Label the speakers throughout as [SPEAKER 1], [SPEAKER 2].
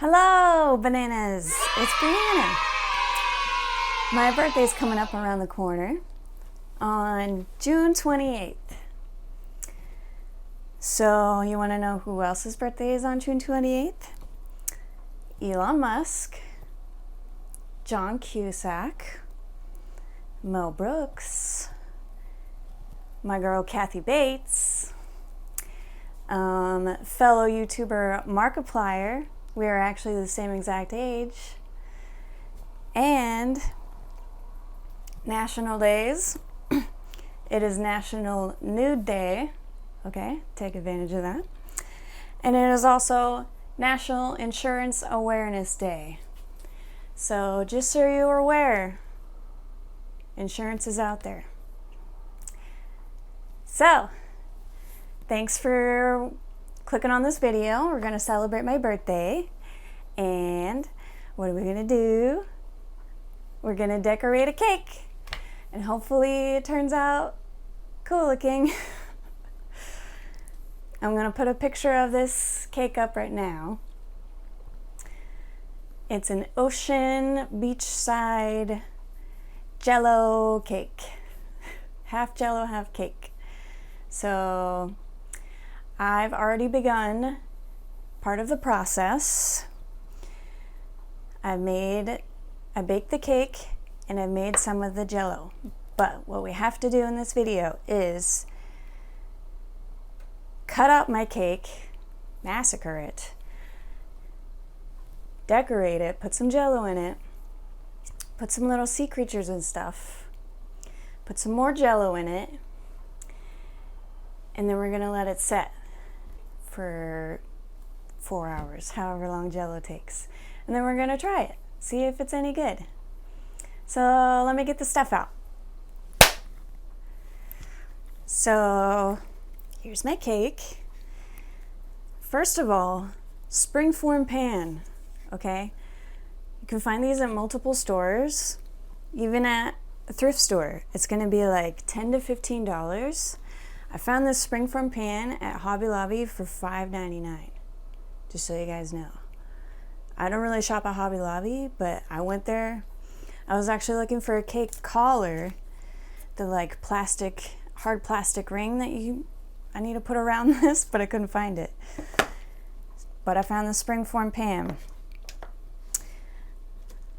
[SPEAKER 1] Hello, bananas. It's Brianna. My birthday's coming up around the corner on June 28th. So you want to know who else's birthday is on June 28th? Elon Musk, John Cusack, Mel Brooks, my girl Kathy Bates, fellow YouTuber Markiplier. We are actually the same exact age. And national days. It is National Nude Day. Okay, take advantage of that. And it is also National Insurance Awareness Day. So just so you're aware, insurance is out there. So, thanks for clicking on this video. We're going to celebrate my birthday. And what are we going to do? We're going to decorate a cake. And hopefully it turns out cool looking. I'm going to put a picture of this cake up right now. It's an ocean beachside Jello cake. Half Jello, half cake. So I've already begun part of the process. I baked the cake and I made some of the Jello. But what we have to do in this video is cut up my cake, massacre it, decorate it, put some Jello in it, put some little sea creatures and stuff, put some more Jello in it, and then we're gonna let it set for 4 hours, however long Jello takes. And then we're gonna try it, see if it's any good. So let me get the stuff out. So here's my cake. First of all, springform pan, okay? You can find these at multiple stores, even at a thrift store. It's gonna be like $10 to $15. I found this springform pan at Hobby Lobby for $5.99, just so you guys know. I don't really shop at Hobby Lobby, but I went there. I was actually looking for a cake collar, the like hard plastic ring that I need to put around this, but I couldn't find it. But I found the springform pan.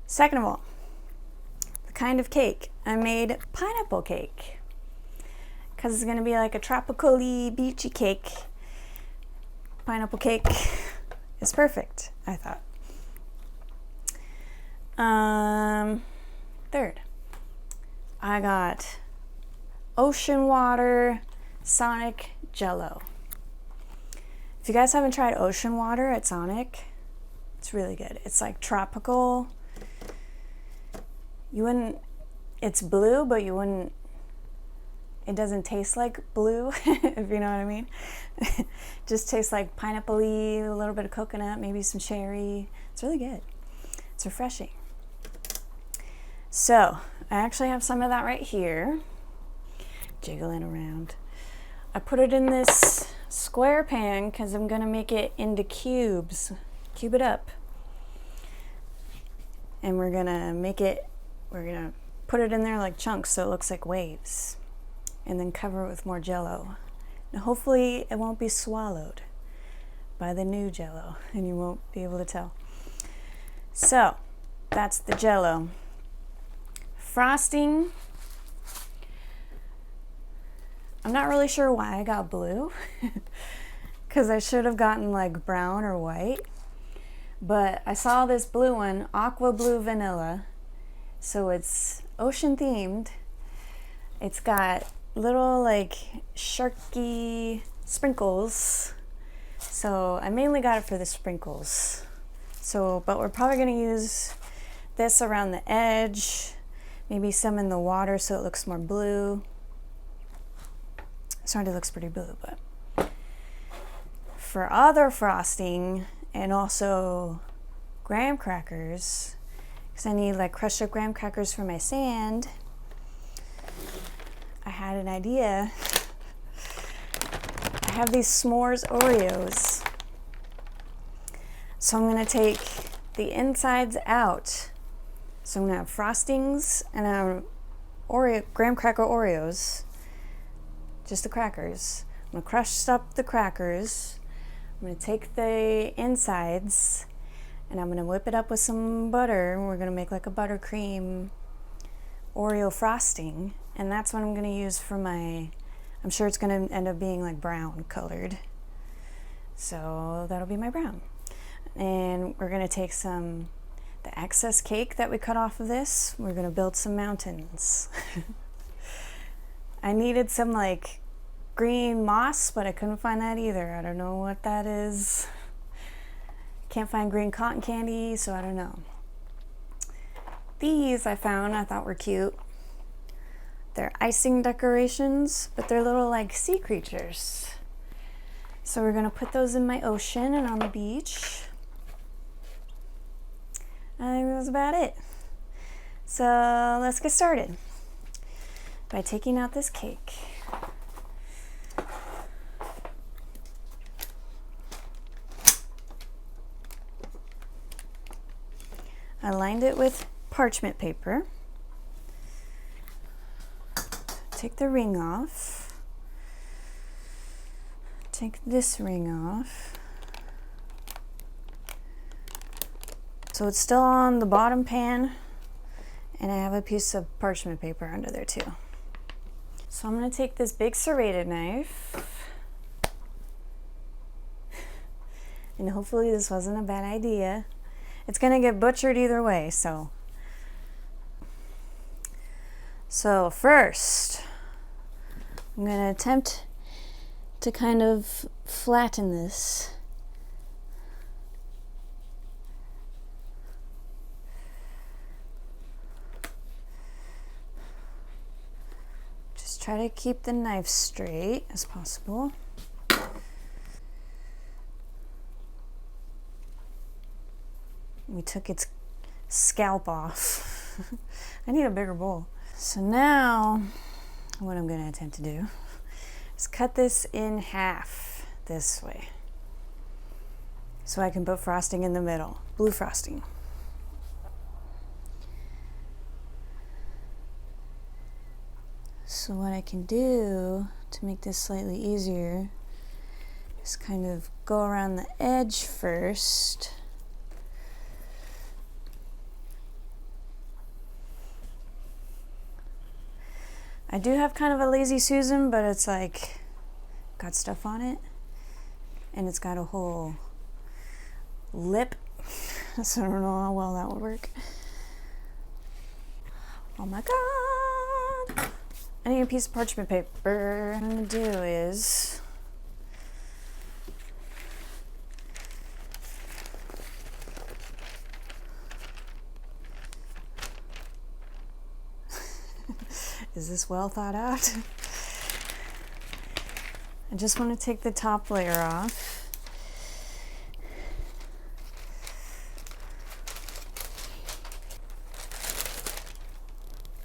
[SPEAKER 1] Second of all, the kind of cake. I made pineapple cake, because it's going to be like a tropical-y, beachy cake. Pineapple cake is perfect, I thought. Third, I got ocean water Sonic Jello. If you guys haven't tried ocean water at Sonic, it's really good. It's like tropical. It's blue, but it doesn't taste like blue, if you know what I mean. Just tastes like pineapple-y, a little bit of coconut, maybe some cherry. It's really good. It's refreshing. So, I actually have some of that right here, jiggling around. I put it in this square pan because I'm going to make it into cubes. Cube it up. And we're going to put it in there like chunks so it looks like waves. And then cover it with more Jello. And hopefully it won't be swallowed by the new Jello and you won't be able to tell. So, that's the Jello. Frosting. I'm not really sure why I got blue, because I should have gotten like brown or white. But I saw this blue one, aqua blue vanilla. So it's ocean themed. It's got little like sharky sprinkles. So I mainly got it for the sprinkles. But we're probably gonna use this around the edge, maybe some in the water so it looks more blue. It already looks pretty blue, but for other frosting and also graham crackers, because I need like crushed up graham crackers for my sand, I had an idea. I have these s'mores Oreos. So I'm gonna take the insides out. So I'm gonna have frostings and graham cracker Oreos, just the crackers. I'm gonna crush up the crackers. I'm gonna take the insides and I'm gonna whip it up with some butter. We're gonna make like a buttercream Oreo frosting, and that's what I'm gonna use for my, I'm sure it's gonna end up being like brown colored. So that'll be my brown. And we're gonna take the excess cake that we cut off of this. We're gonna build some mountains. I needed some like green moss, but I couldn't find that either. I don't know what that is. Can't find green cotton candy, so I don't know. These I found, I thought were cute. They're icing decorations, but they're little like sea creatures. So we're gonna put those in my ocean and on the beach. I think that's about it. So let's get started by taking out this cake. I lined it with parchment paper. Take the ring off. Take this ring off. So it's still on the bottom pan, and I have a piece of parchment paper under there too. So I'm gonna take this big serrated knife, and hopefully this wasn't a bad idea. It's gonna get butchered either way, so. So first, I'm gonna attempt to kind of flatten this. Just try to keep the knife straight as possible. We took its scalp off. I need a bigger bowl. So now, what I'm gonna attempt to do is cut this in half this way, so I can put frosting in the middle, blue frosting. So what I can do to make this slightly easier is kind of go around the edge first. I do have kind of a lazy Susan, but it's like got stuff on it, and it's got a whole lip, so I don't know how well that would work. Oh my god! I need a piece of parchment paper. What I'm gonna do is is this well thought out? I just want to take the top layer off.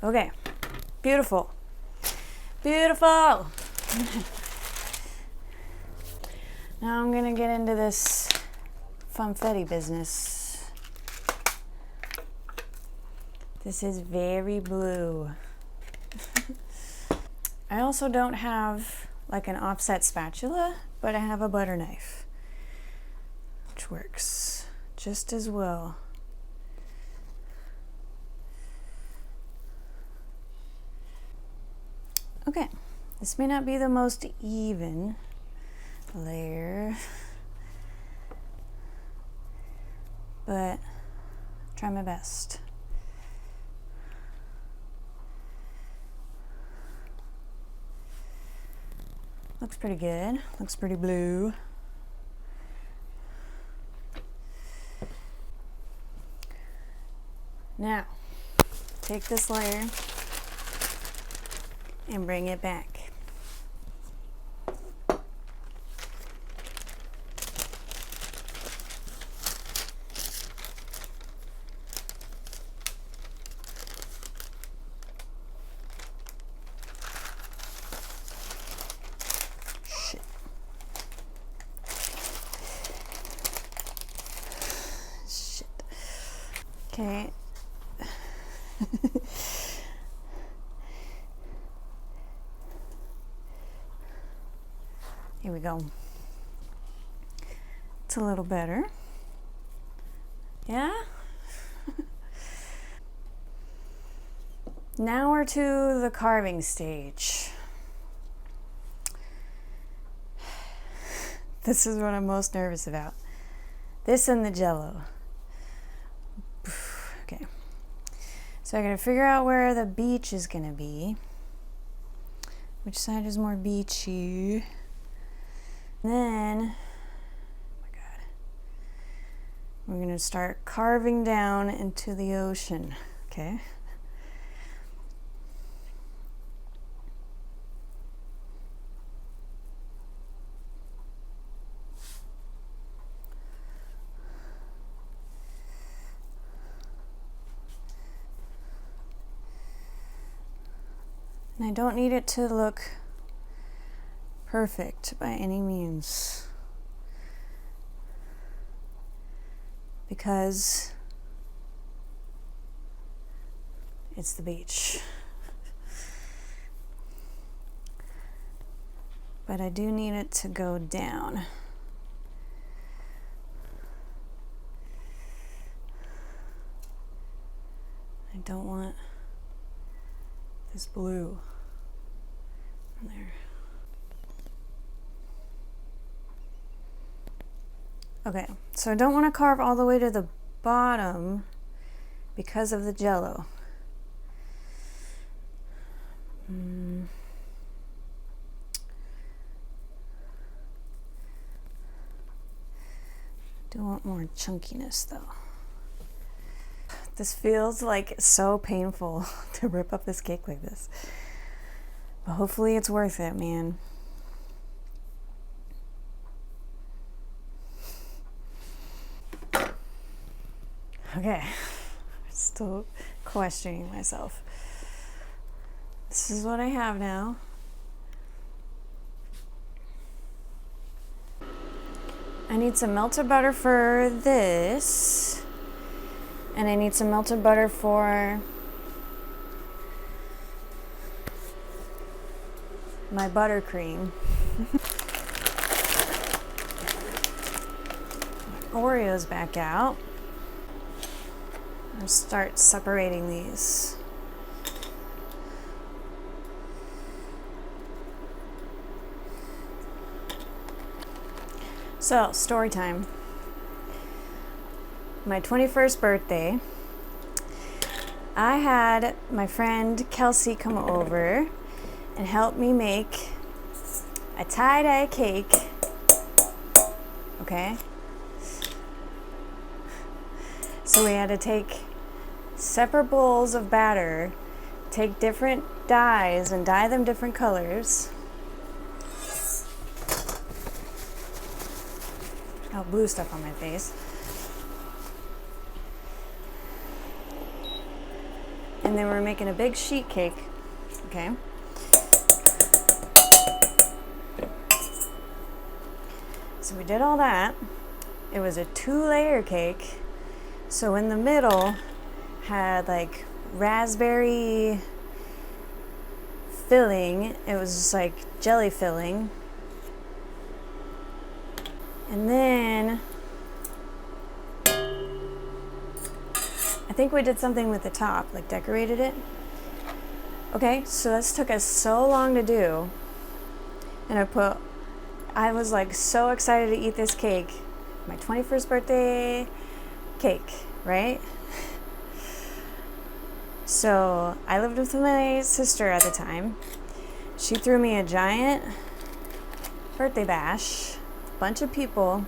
[SPEAKER 1] Okay, beautiful. Beautiful! Now I'm gonna get into this funfetti business. This is very blue. I also don't have like an offset spatula, but I have a butter knife, which works just as well. Okay, this may not be the most even layer, but try my best. Looks pretty good. Looks pretty blue. Now, take this layer and bring it back. Okay. Here we go. It's a little better. Yeah? Now we're to the carving stage. This is what I'm most nervous about. This and the Jello. Okay. So I gotta figure out where the beach is gonna be. Which side is more beachy? And then, oh my God, we're gonna start carving down into the ocean, okay? And I don't need it to look perfect by any means, because it's the beach. But I do need it to go down. I don't want this blue in there. Okay, so I don't want to carve all the way to the bottom because of the Jello. Do want more chunkiness though. This feels like so painful to rip up this cake like this. But hopefully it's worth it, man. Okay, still questioning myself. This is what I have now. I need some melted butter for this, and I need some melted butter for my buttercream. Oreos back out. I'll start separating these. So, story time. My 21st birthday, I had my friend Kelsey come over and help me make a tie-dye cake. Okay? So we had to take separate bowls of batter, take different dyes and dye them different colors. Oh, blue stuff on my face. And then we're making a big sheet cake, okay? So we did all that. It was a 2-layer cake. So in the middle had like raspberry filling. It was just like jelly filling. And then I think we did something with the top, like decorated it. Okay, so this took us so long to do. And I was like so excited to eat this cake. My 21st birthday cake, right? So I lived with my sister at the time. She threw me a giant birthday bash. Bunch of people,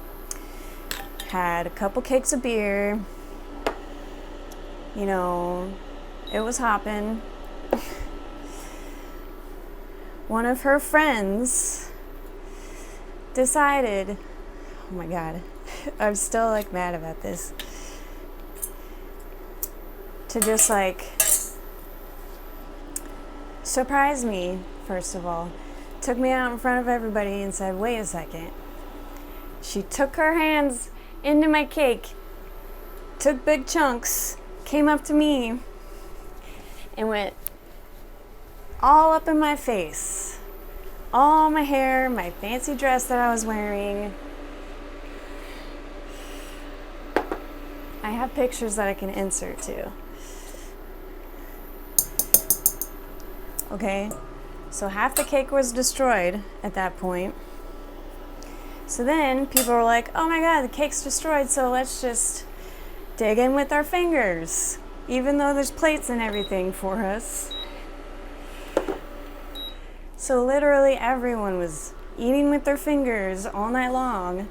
[SPEAKER 1] had a couple cakes of beer, you know, it was hopping. One of her friends decided, oh my God, I'm still like mad about this, to just like surprise me, first of all. Took me out in front of everybody and said, wait a second. She took her hands into my cake, took big chunks, came up to me and went all up in my face. All my hair, my fancy dress that I was wearing. I have pictures that I can insert too. Okay, so half the cake was destroyed at that point. So then people were like, oh my God, the cake's destroyed, so let's just dig in with our fingers, even though there's plates and everything for us. So literally everyone was eating with their fingers all night long.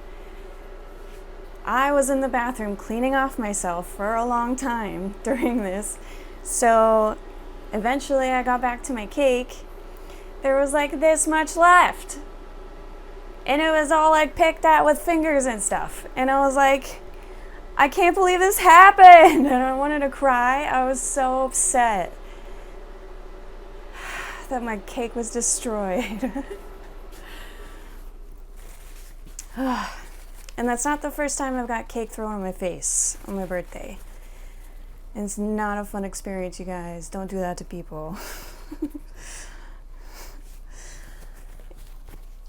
[SPEAKER 1] I was in the bathroom cleaning off myself for a long time during this. So eventually I got back to my cake. There was like this much left. And it was all like picked at with fingers and stuff. And I was like, I can't believe this happened. And I wanted to cry. I was so upset that my cake was destroyed. And that's not the first time I've got cake thrown in my face on my birthday. And it's not a fun experience, you guys. Don't do that to people.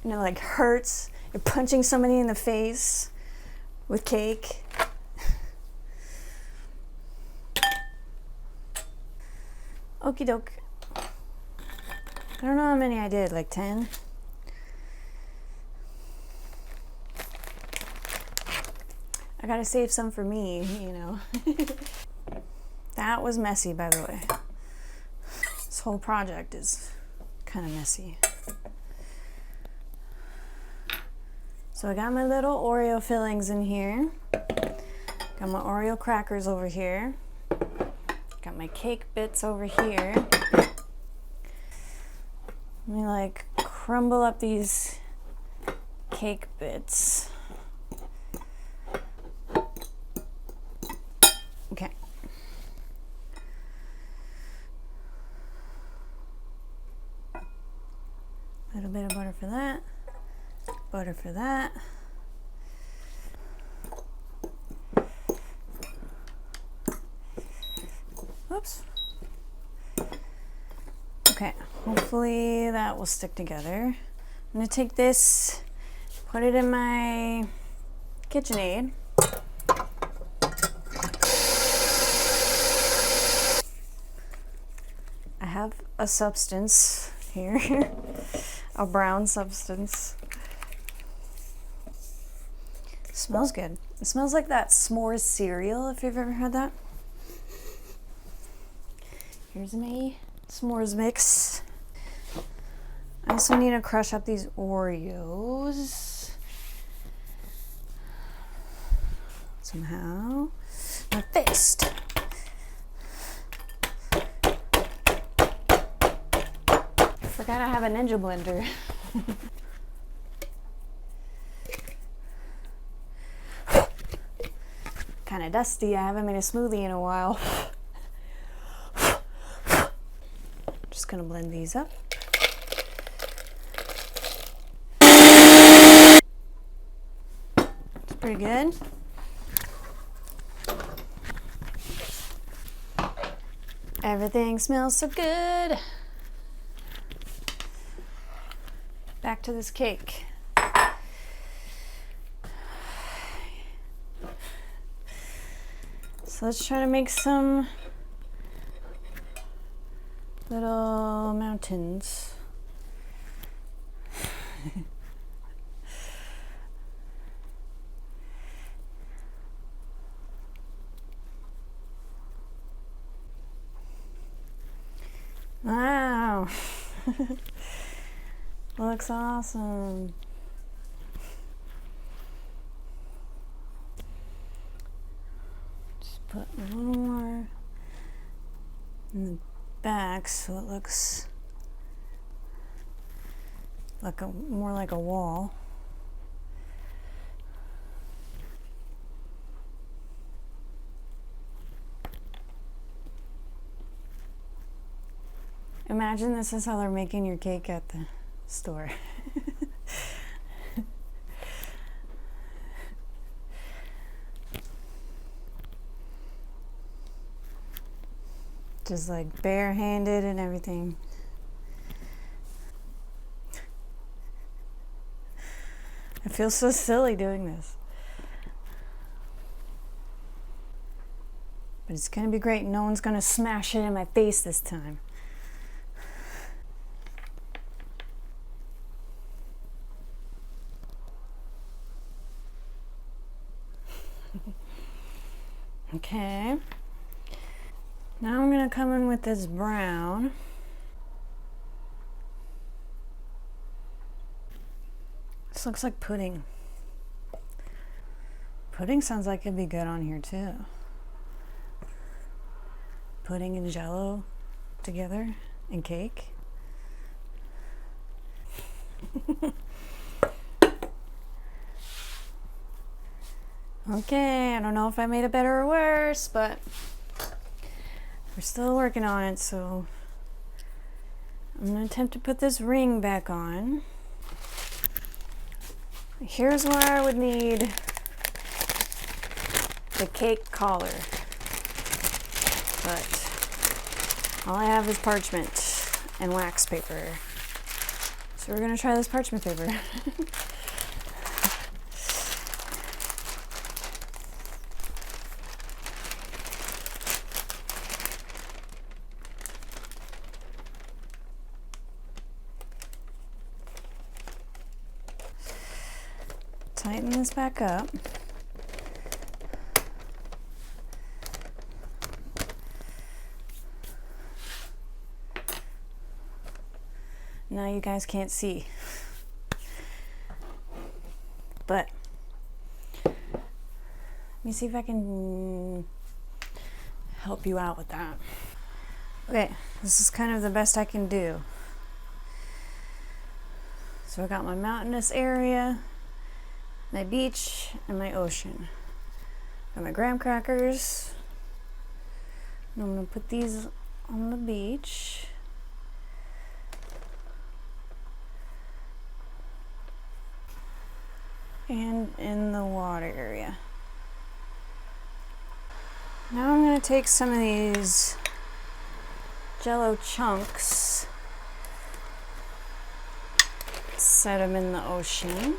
[SPEAKER 1] You know, like hurts. You're punching somebody in the face with cake. Okie doke. I don't know how many I did, like 10? I gotta save some for me, you know. That was messy, by the way. This whole project is kind of messy. So I got my little Oreo fillings in here. Got my Oreo crackers over here. Got my cake bits over here. Let me like crumble up these cake bits. Okay. A little bit of butter for that. Butter for that. Oops. Okay, hopefully that will stick together. I'm gonna take this, put it in my KitchenAid. I have a substance here, a brown substance. Smells good. It smells like that s'mores cereal, if you've ever had that. Here's my s'mores mix. I also need to crush up these Oreos. Somehow. My fist. Forgot I have a Ninja blender. Kind of dusty. I haven't made a smoothie in a while. Just gonna blend these up. It's pretty good. Everything smells so good. Back to this cake. So let's try to make some little mountains. Wow. Looks awesome. Just put a little more in the back so it looks like more like a wall. Imagine this is how they're making your cake at the store. Just like barehanded and everything. I feel so silly doing this. But it's gonna be great. No one's gonna smash it in my face this time. Okay. Now I'm gonna come in with this brown. This looks like pudding. Pudding sounds like it'd be good on here too. Pudding and Jello together and cake. Okay, I don't know if I made it better or worse, but we're still working on it, so I'm gonna attempt to put this ring back on. Here's where I would need the cake collar, but all I have is parchment and wax paper. So we're gonna try this parchment paper. Tighten this back up. Now you guys can't see, but let me see if I can help you out with that. Okay, this is kind of the best I can do. So I got my mountainous area, my beach, and my ocean. Got my graham crackers. And I'm gonna put these on the beach. And in the water area. Now I'm gonna take some of these Jello chunks, set them in the ocean.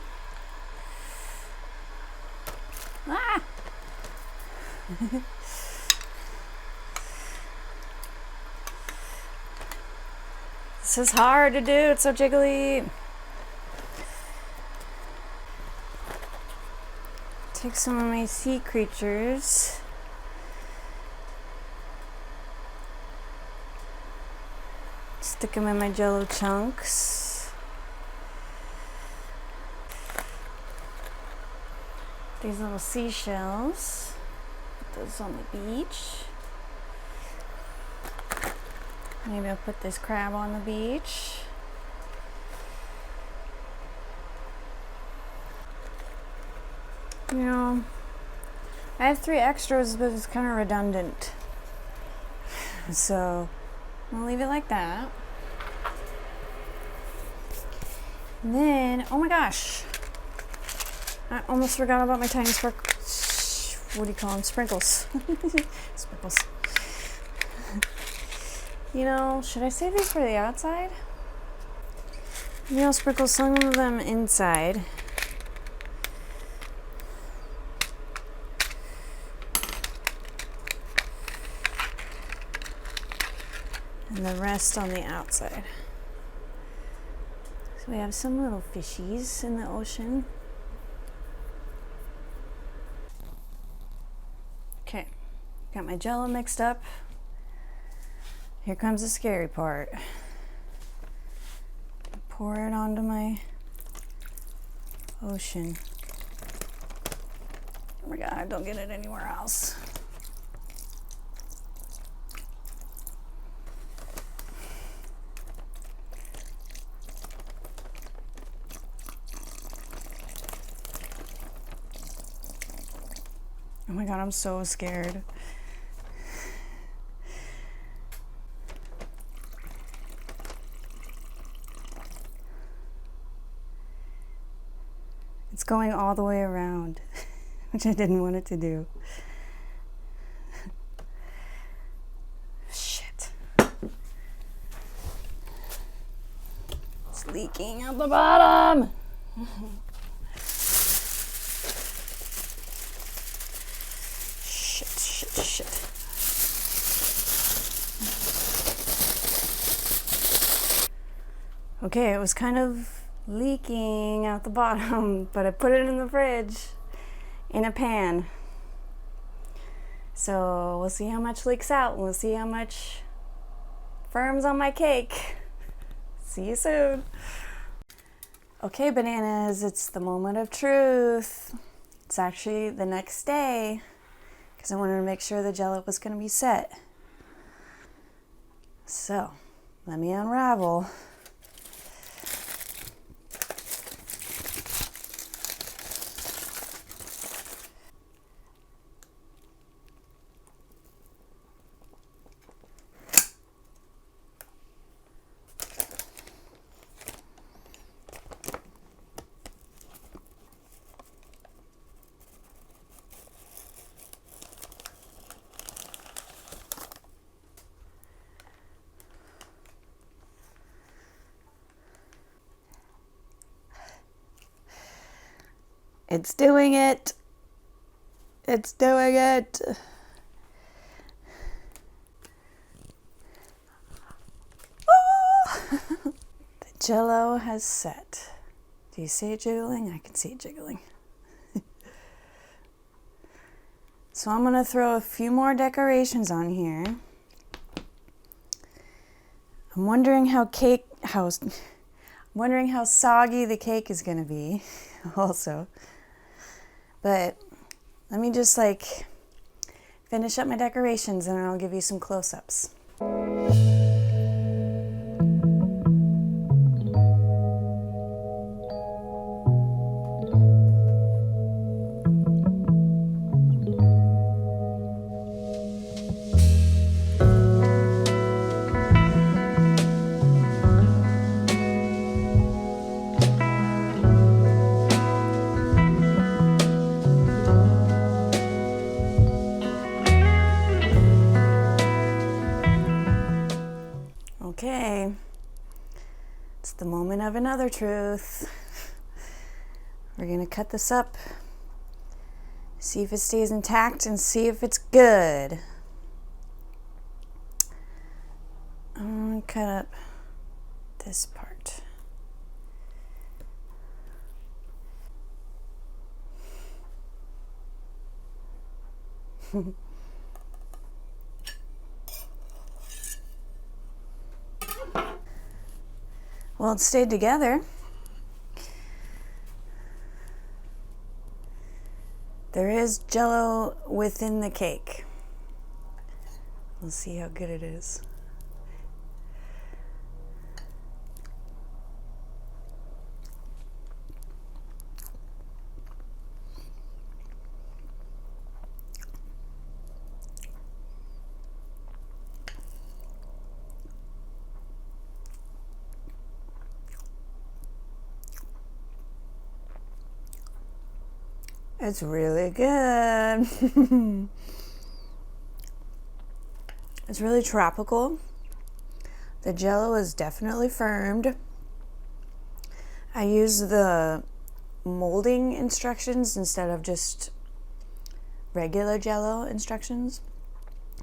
[SPEAKER 1] Ah! This is hard to do, it's so jiggly. Take some of my sea creatures. Stick them in my Jello chunks. These little seashells. Put those on the beach. Maybe I'll put this crab on the beach. You know, I have 3 extras, but it's kind of redundant. So, I'll leave it like that. And then, oh my gosh, I almost forgot about my tiny what do you call them? Sprinkles. Sprinkles. You know, should I save these for the outside? You know, sprinkle some of them inside. And the rest on the outside. So we have some little fishies in the ocean. Okay, got my Jello mixed up. Here comes the scary part. Pour it onto my ocean. Oh my God, don't get it anywhere else. Oh my God, I'm so scared. It's going all the way around, which I didn't want it to do. Shit. leaking out the bottom. Shit. Okay, it was kind of leaking out the bottom, but I put it in the fridge in a pan. So we'll see how much leaks out. We'll see how much firms on my cake. See you soon. Okay, bananas, it's the moment of truth. It's actually the next day because I wanted to make sure the Jello was going to be set. So, let me unravel. It's doing it. It's doing it. Oh! The Jello has set. Do you see it jiggling? I can see it jiggling. So I'm going to throw a few more decorations on here. I'm wondering how soggy the cake is going to be also. But let me just finish up my decorations and I'll give you some close-ups. Okay, it's the moment of another truth. We're gonna cut this up, see if it stays intact and see if it's good. I'm gonna cut up this part. Well, it stayed together. There is Jello within the cake. We'll see how good it is. It's really good. It's really tropical. The Jello is definitely firmed. I use the molding instructions instead of just regular Jello instructions.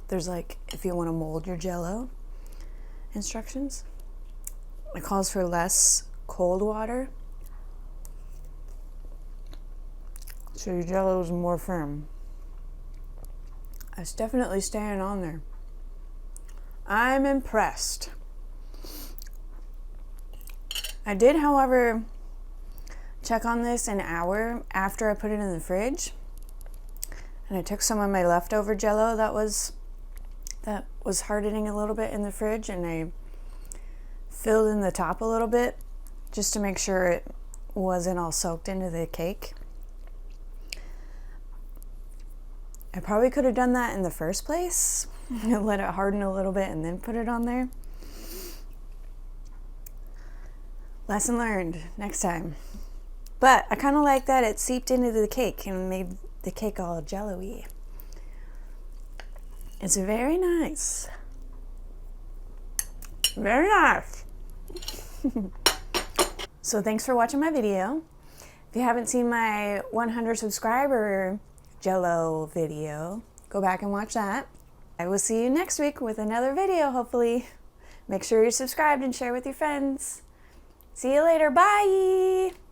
[SPEAKER 1] There's if you want to mold your Jello instructions. It calls for less cold water. So your Jello is more firm. It's definitely staying on there. I'm impressed. I did, however, check on this an hour after I put it in the fridge. And I took some of my leftover Jello that was hardening a little bit in the fridge, and I filled in the top a little bit just to make sure it wasn't all soaked into the cake. I probably could have done that in the first place and let it harden a little bit and then put it on there. Lesson learned, next time. But I kind of like that it seeped into the cake and made the cake all jello-y. It's very nice. Very nice. So thanks for watching my video. If you haven't seen my 100 subscriber Jello video, go back and watch that. I will see you next week with another video, hopefully. Make sure you're subscribed and share with your friends. See you later. Bye!